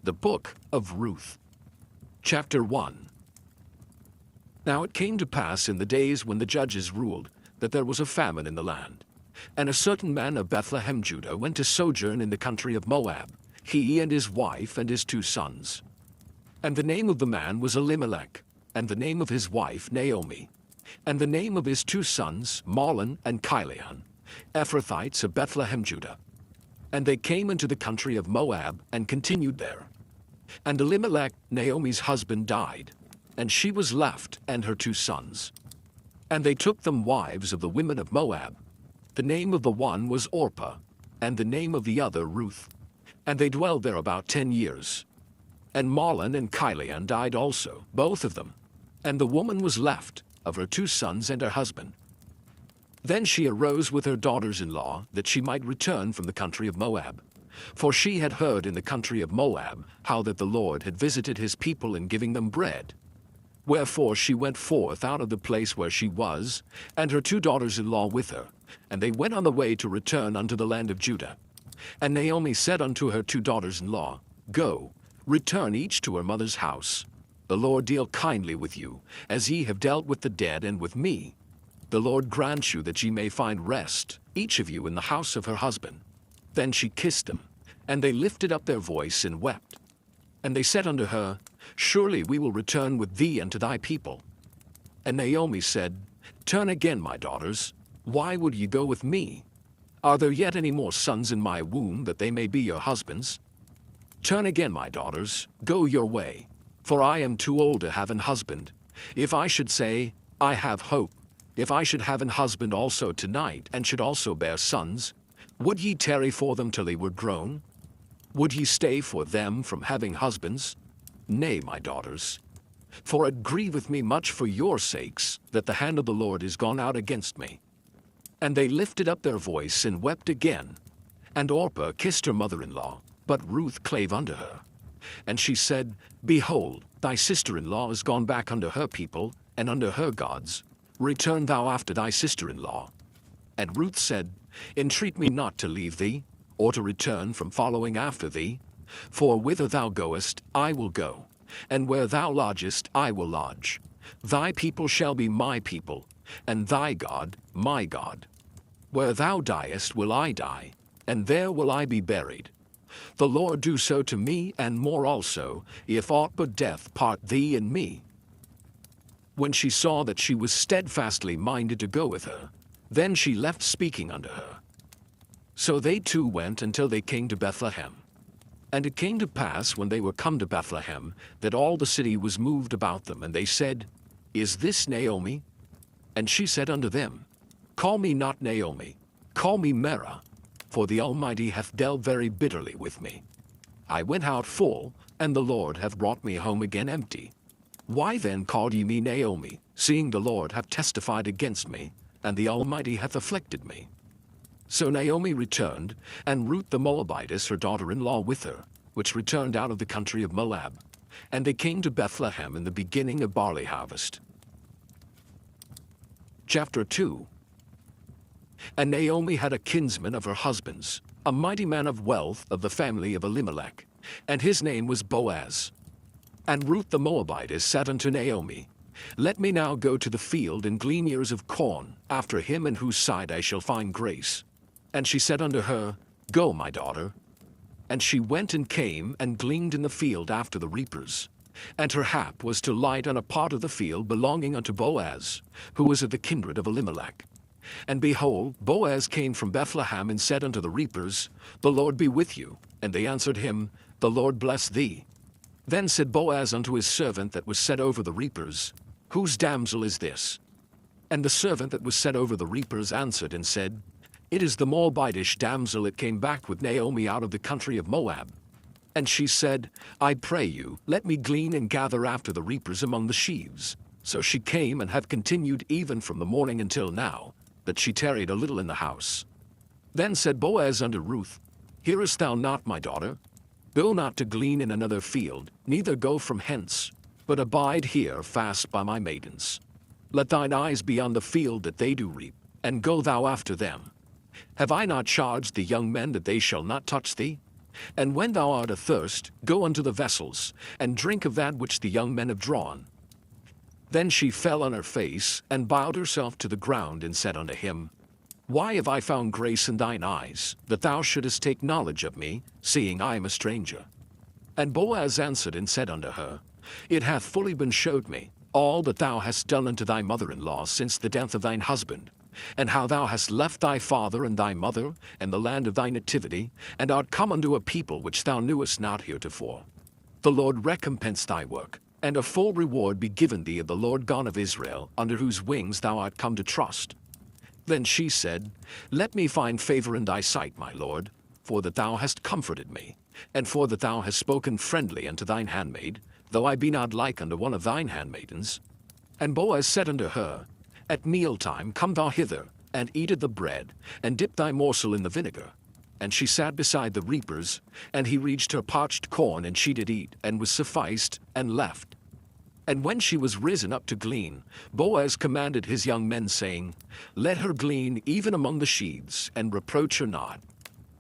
The Book of Ruth. Chapter 1. Now it came to pass in the days when the judges ruled, that there was a famine in the land. And a certain man of Bethlehem, Judah, went to sojourn in the country of Moab, he and his wife and his 2 sons. And the name of the man was Elimelech, and the name of his wife Naomi, and the name of his 2 sons Mahlon and Chilion, Ephrathites of Bethlehem, Judah. And they came into the country of Moab and continued there. And Elimelech, Naomi's husband, died, and she was left and her 2 sons. And they took them wives of the women of Moab. The name of the one was Orpah, and the name of the other Ruth. And they dwelled there about 10 years. And Mahlon and Chilion died also, both of them. And the woman was left, of her 2 sons and her husband. Then she arose with her daughters-in-law, that she might return from the country of Moab. For she had heard in the country of Moab how that the Lord had visited his people in giving them bread. Wherefore she went forth out of the place where she was, and her 2 daughters-in-law with her, and they went on the way to return unto the land of Judah. And Naomi said unto her 2 daughters-in-law, Go, return each to her mother's house. The Lord deal kindly with you, as ye have dealt with the dead and with me. The Lord grant you that ye may find rest, each of you in the house of her husband. Then she kissed them, and they lifted up their voice and wept. And they said unto her, Surely we will return with thee unto thy people. And Naomi said, Turn again, my daughters. Why would ye go with me? Are there yet any more sons in my womb, that they may be your husbands? Turn again, my daughters, go your way, for I am too old to have an husband. If I should say, I have hope, if I should have an husband also tonight, and should also bear sons, would ye tarry for them till they were grown? Would ye stay for them from having husbands? Nay, my daughters. For it grieveth me much for your sakes, that the hand of the Lord is gone out against me. And they lifted up their voice and wept again. And Orpah kissed her mother-in-law, but Ruth clave unto her. And she said, Behold, thy sister-in-law is gone back unto her people, and unto her gods. Return thou after thy sister-in-law. And Ruth said, Entreat me not to leave thee, or to return from following after thee. For whither thou goest, I will go, and where thou lodgest, I will lodge. Thy people shall be my people, and thy God, my God. Where thou diest will I die, and there will I be buried. The Lord do so to me, and more also, if aught but death part thee and me. When she saw that she was steadfastly minded to go with her, then she left speaking unto her. So they 2 went until they came to Bethlehem. And it came to pass, when they were come to Bethlehem, that all the city was moved about them, and they said, Is this Naomi? And she said unto them, Call me not Naomi, call me Mara, for the Almighty hath dealt very bitterly with me. I went out full, and the Lord hath brought me home again empty. Why then called ye me Naomi, seeing the Lord hath testified against me, and the Almighty hath afflicted me? So Naomi returned, and Ruth the Moabitess her daughter-in-law with her, which returned out of the country of Moab. And they came to Bethlehem in the beginning of barley harvest. Chapter 2. And Naomi had a kinsman of her husband's, a mighty man of wealth of the family of Elimelech, and his name was Boaz. And Ruth the Moabitess said unto Naomi, Let me now go to the field and glean ears of corn, after him in whose side I shall find grace. And she said unto her, Go, my daughter. And she went and came and gleaned in the field after the reapers. And her hap was to light on a part of the field belonging unto Boaz, who was of the kindred of Elimelech. And behold, Boaz came from Bethlehem and said unto the reapers, The Lord be with you. And they answered him, The Lord bless thee. Then said Boaz unto his servant that was set over the reapers, Whose damsel is this? And the servant that was set over the reapers answered and said, It is the Moabitish damsel that came back with Naomi out of the country of Moab. And she said, I pray you, let me glean and gather after the reapers among the sheaves. So she came and hath continued even from the morning until now, that she tarried a little in the house. Then said Boaz unto Ruth, Hearest thou not, my daughter? Go not to glean in another field, neither go from hence, but abide here fast by my maidens. Let thine eyes be on the field that they do reap, and go thou after them. Have I not charged the young men that they shall not touch thee? And when thou art athirst, go unto the vessels, and drink of that which the young men have drawn. Then she fell on her face, and bowed herself to the ground, and said unto him, Why have I found grace in thine eyes, that thou shouldest take knowledge of me, seeing I am a stranger? And Boaz answered and said unto her, It hath fully been showed me, all that thou hast done unto thy mother-in-law since the death of thine husband, and how thou hast left thy father and thy mother, and the land of thy nativity, and art come unto a people which thou knewest not heretofore. The Lord recompense thy work, and a full reward be given thee of the Lord God of Israel, under whose wings thou art come to trust. Then she said, Let me find favor in thy sight, my lord, for that thou hast comforted me, and for that thou hast spoken friendly unto thine handmaid, though I be not like unto one of thine handmaidens. And Boaz said unto her, At mealtime come thou hither, and eat of the bread, and dip thy morsel in the vinegar. And she sat beside the reapers, and he reached her parched corn, and she did eat, and was sufficed, and left. And when she was risen up to glean, Boaz commanded his young men, saying, Let her glean even among the sheaves, and reproach her not.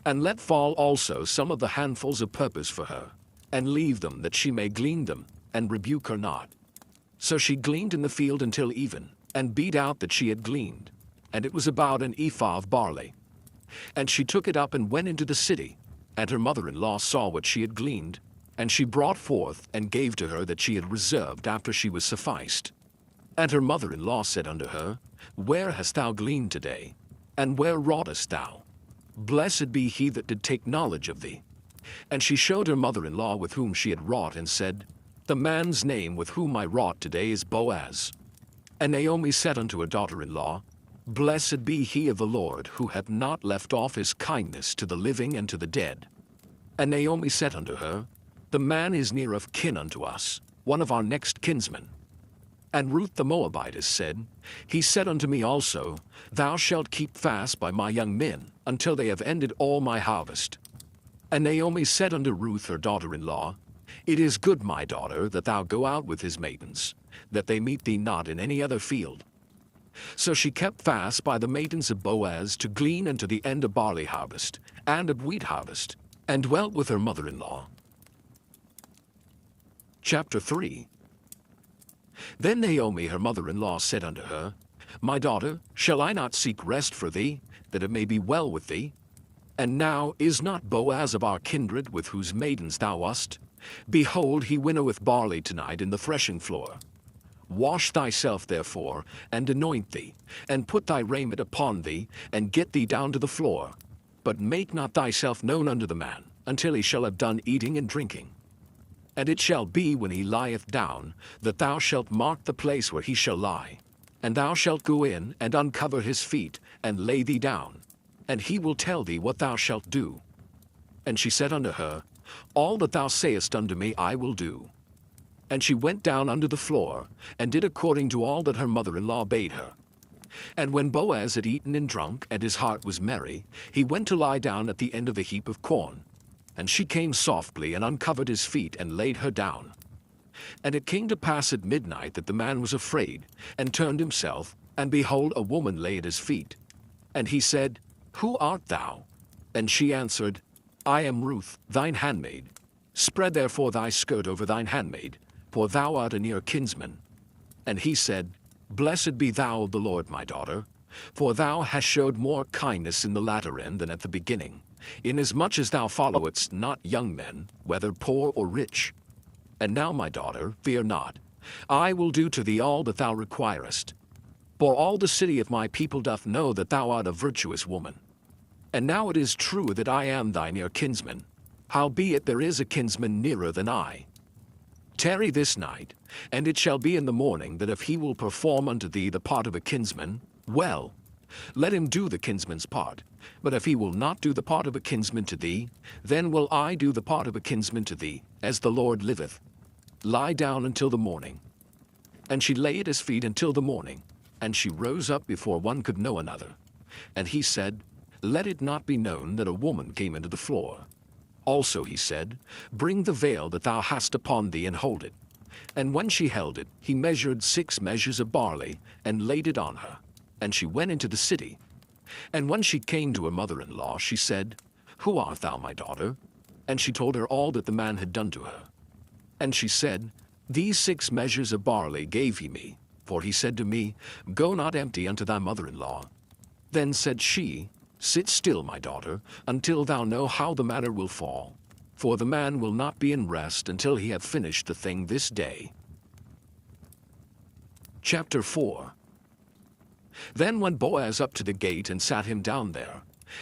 And let fall also some of the handfuls of purpose for her, and leave them that she may glean them, and rebuke her not. So she gleaned in the field until even, and beat out that she had gleaned, and it was about an ephah of barley. And she took it up and went into the city, and her mother-in-law saw what she had gleaned, and she brought forth and gave to her that she had reserved after she was sufficed. And her mother-in-law said unto her, Where hast thou gleaned today? And where wroughtest thou? Blessed be he that did take knowledge of thee. And she showed her mother-in-law with whom she had wrought, and said, The man's name with whom I wrought today is Boaz. And Naomi said unto her daughter-in-law, Blessed be he of the Lord, who hath not left off his kindness to the living and to the dead. And Naomi said unto her, The man is near of kin unto us, one of our next kinsmen. And Ruth the Moabitess said, He said unto me also, Thou shalt keep fast by my young men, until they have ended all my harvest. And Naomi said unto Ruth her daughter-in-law, It is good, my daughter, that thou go out with his maidens, that they meet thee not in any other field. So she kept fast by the maidens of Boaz to glean unto the end of barley harvest, and of wheat harvest, and dwelt with her mother-in-law. Chapter 3. Then Naomi her mother-in-law said unto her, My daughter, shall I not seek rest for thee, that it may be well with thee? And now is not Boaz of our kindred, with whose maidens thou wast? Behold, he winnoweth barley tonight in the threshing floor. Wash thyself therefore, and anoint thee, and put thy raiment upon thee, and get thee down to the floor. But make not thyself known unto the man, until he shall have done eating and drinking. And it shall be, when he lieth down, that thou shalt mark the place where he shall lie. And thou shalt go in, and uncover his feet, and lay thee down. And he will tell thee what thou shalt do. And she said unto her, All that thou sayest unto me I will do. And she went down unto the floor, and did according to all that her mother-in-law bade her. And when Boaz had eaten and drunk, and his heart was merry, he went to lie down at the end of a heap of corn. And she came softly, and uncovered his feet, and laid her down. And it came to pass at midnight that the man was afraid, and turned himself, and behold, a woman lay at his feet. And he said, Who art thou? And she answered, I am Ruth, thine handmaid. Spread therefore thy skirt over thine handmaid, for thou art a near kinsman. And he said, Blessed be thou of the Lord, my daughter, for thou hast showed more kindness in the latter end than at the beginning, inasmuch as thou followedst not young men, whether poor or rich. And now, my daughter, fear not. I will do to thee all that thou requirest. For all the city of my people doth know that thou art a virtuous woman. And now it is true that I am thy near kinsman, howbeit there is a kinsman nearer than I. Tarry this night, and it shall be in the morning that if he will perform unto thee the part of a kinsman, well, let him do the kinsman's part. But if he will not do the part of a kinsman to thee, then will I do the part of a kinsman to thee, as the Lord liveth. Lie down until the morning. And she lay at his feet until the morning, and she rose up before one could know another. And he said, Let it not be known that a woman came into the floor. Also he said, Bring the veil that thou hast upon thee, and hold it. And when she held it, he measured 6 measures of barley, and laid it on her. And she went into the city. And when she came to her mother-in-law, she said, Who art thou, my daughter? And she told her all that the man had done to her. And she said, These 6 measures of barley gave he me, for he said to me, Go not empty unto thy mother-in-law. Then said she, Sit still, my daughter, until thou know how the matter will fall. For the man will not be in rest until he have finished the thing this day. Chapter 4. Then went Boaz up to the gate and sat him down there.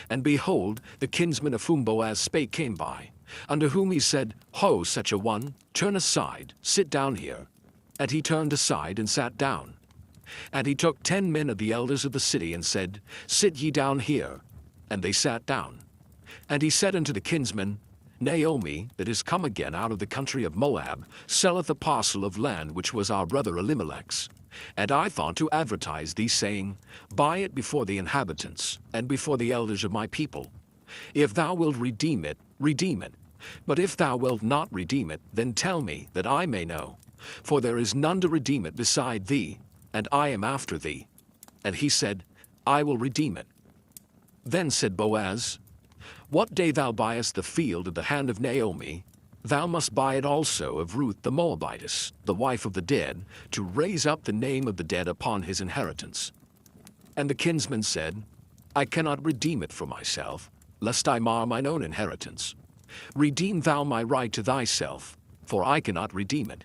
And behold, the kinsman of whom Boaz spake came by, unto whom he said, Ho, such a one, turn aside, sit down here. And he turned aside and sat down. And he took 10 men of the elders of the city and said, Sit ye down here. And they sat down. And he said unto the kinsman, Naomi, that is come again out of the country of Moab, selleth a parcel of land which was our brother Elimelech's. And I thought to advertise thee, saying, Buy it before the inhabitants, and before the elders of my people. If thou wilt redeem it, redeem it. But if thou wilt not redeem it, then tell me, that I may know. For there is none to redeem it beside thee, and I am after thee. And he said, I will redeem it. Then said Boaz, What day thou buyest the field of the hand of Naomi, thou must buy it also of Ruth the Moabitess, the wife of the dead, to raise up the name of the dead upon his inheritance. And the kinsman said, I cannot redeem it for myself, lest I mar mine own inheritance. Redeem thou my right to thyself, for I cannot redeem it.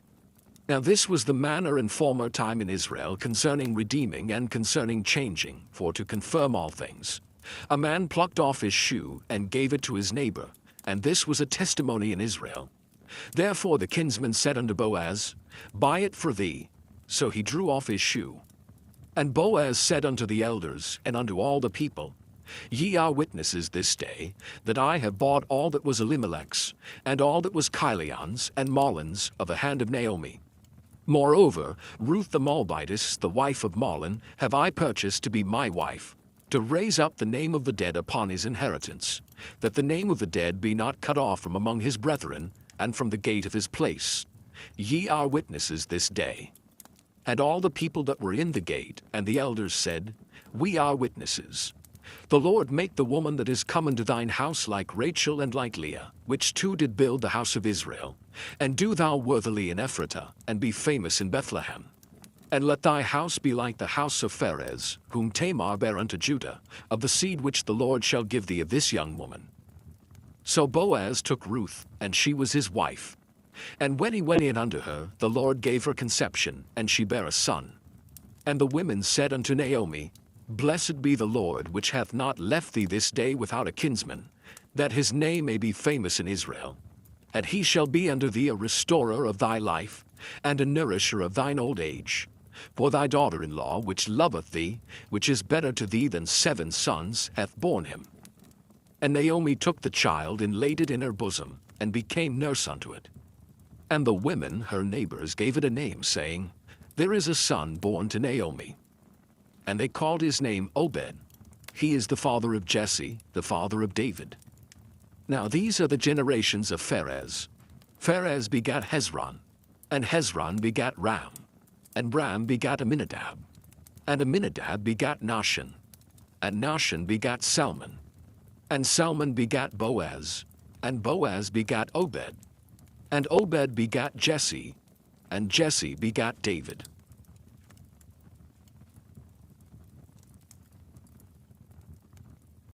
Now this was the manner in former time in Israel concerning redeeming and concerning changing, for to confirm all things. A man plucked off his shoe and gave it to his neighbor, and this was a testimony in Israel. Therefore the kinsman said unto Boaz, Buy it for thee. So he drew off his shoe. And Boaz said unto the elders and unto all the people, Ye are witnesses this day, that I have bought all that was Elimelech's, and all that was Chilion's and Mahlon's of the hand of Naomi. Moreover, Ruth the Moabitess, the wife of Mahlon, have I purchased to be my wife, to raise up the name of the dead upon his inheritance, that the name of the dead be not cut off from among his brethren, and from the gate of his place. Ye are witnesses this day. And all the people that were in the gate, and the elders said, We are witnesses. The Lord make the woman that is come into thine house like Rachel and like Leah, which two did build the house of Israel. And do thou worthily in Ephratah, and be famous in Bethlehem. And let thy house be like the house of Pharez, whom Tamar bare unto Judah, of the seed which the Lord shall give thee of this young woman. So Boaz took Ruth, and she was his wife. And when he went in unto her, the Lord gave her conception, and she bare a son. And the women said unto Naomi, Blessed be the Lord, which hath not left thee this day without a kinsman, that his name may be famous in Israel. And he shall be unto thee a restorer of thy life, and a nourisher of thine old age. For thy daughter-in-law, which loveth thee, which is better to thee than 7 sons, hath borne him. And Naomi took the child, and laid it in her bosom, and became nurse unto it. And the women, her neighbors, gave it a name, saying, There is a son born to Naomi. And they called his name Obed. He is the father of Jesse, the father of David. Now these are the generations of Pharez. Pharez begat Hezron, and Hezron begat Ram, and Ram begat Amminadab, and Amminadab begat Nahshon, and Nahshon begat Salmon, and Salmon begat Boaz, and Boaz begat Obed, and Obed begat Jesse, and Jesse begat David.